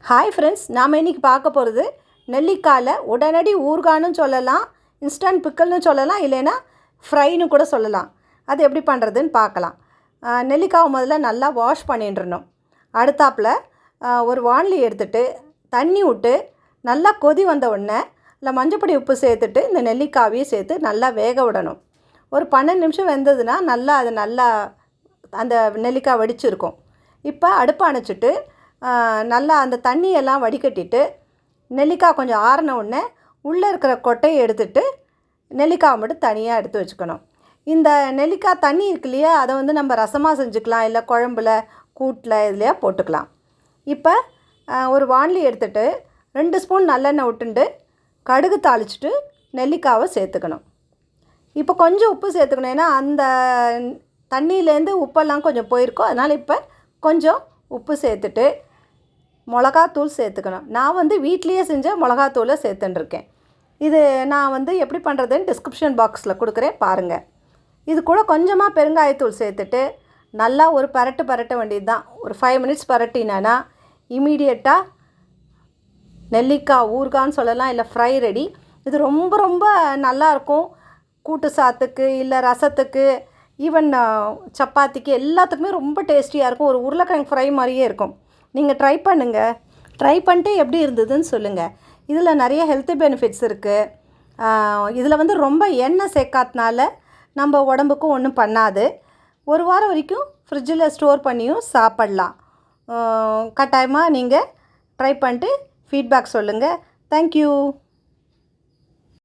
Hi friends, நாம் இன்றைக்கி பார்க்க போகிறது நெல்லிக்காயில் உடனடி ஊறுகான்னு சொல்லலாம், இன்ஸ்டன்ட் பிக்கல்னு சொல்லலாம், இல்லைன்னா ஃப்ரைன்னு கூட சொல்லலாம். அது எப்படி பண்ணுறதுன்னு பார்க்கலாம். நெல்லிக்காவை முதல்ல நல்லா வாஷ் பண்ணிட்டுருணும். அடுத்தாப்பில் ஒரு வாணலி எடுத்துகிட்டு தண்ணி விட்டு நல்லா கொதி வந்த உடனே இல்லை மஞ்சப்பொடி உப்பு சேர்த்துட்டு இந்த நெல்லிக்காவையும் சேர்த்து நல்லா வேக விடணும். ஒரு 12 நிமிஷம் வெந்ததுன்னா நல்லா அந்த நெல்லிக்காய் வடிச்சிருக்கும். இப்போ அடுப்பை அணைச்சிட்டு நல்லா அந்த தண்ணியெல்லாம் வடிகட்டிட்டு நெல்லிக்காய் கொஞ்சம் ஆறின உடனே உள்ளே இருக்கிற கொட்டையை எடுத்துட்டு நெல்லிக்காவை மட்டும் தனியாக எடுத்து வச்சுக்கணும். இந்த நெல்லிக்காய் தண்ணி இருக்கு இல்லையா, அதை நம்ம ரசமாக செஞ்சுக்கலாம், இல்லை குழம்புல கூட்டில் இதுலையா போட்டுக்கலாம். இப்போ ஒரு வாணலி எடுத்துகிட்டு 2 ஸ்பூன் நல்லெண்ணெய் விட்டுண்டு கடுகு தாளிச்சிட்டு நெல்லிக்காவை சேர்த்துக்கணும். இப்போ கொஞ்சம் உப்பு சேர்த்துக்கணும், ஏன்னா அந்த தண்ணியிலேருந்து உப்பெல்லாம் கொஞ்சம் போயிருக்கும். அதனால் இப்போ கொஞ்சம் உப்பு சேர்த்துட்டு மிளகாத்தூள் சேர்த்துக்கணும். நான் வீட்லேயே செஞ்ச மிளகாத்தூளை சேர்த்துட்டுருக்கேன். இது நான் எப்படி பண்ணுறதுன்னு டிஸ்கிரிப்ஷன் பாக்ஸில் கொடுக்குறேன், பாருங்கள். இது கூட கொஞ்சமாக பெருங்காயத்தூள் சேர்த்துட்டு நல்லா ஒரு பரட்ட வேண்டியது தான். ஒரு 5 மினிட்ஸ் பரட்டினா இமீடியட்டாக நெல்லிக்காய் ஊறுகான்னு சொல்லலாம், இல்லை ஃப்ரை ரெடி. இது ரொம்ப ரொம்ப நல்லாயிருக்கும். கூட்டு சாத்துக்கு, இல்லை ரசத்துக்கு, ஈவன் சப்பாத்திக்கு எல்லாத்துக்குமே ரொம்ப டேஸ்டியாக இருக்கும். ஒரு உருளைக்கிழங்கு ஃப்ரை மாதிரியே இருக்கும். நீங்கள் ட்ரை பண்ணுங்கள். ட்ரை பண்ணிட்டு எப்படி இருந்ததுன்னு சொல்லுங்கள். இதில் நிறைய ஹெல்த் பெனிஃபிட்ஸ் இருக்குது. இதில் ரொம்ப எண்ணெய் சேர்க்காதனால நம்ம உடம்புக்கும் ஒன்றும் பண்ணாது. ஒரு வாரம் வரைக்கும் ஃப்ரிட்ஜில் ஸ்டோர் பண்ணியும் சாப்பிட்லாம். கட்டாயமாக நீங்கள் ட்ரை பண்ணிட்டு ஃபீட்பேக் சொல்லுங்கள். தேங்க்யூ.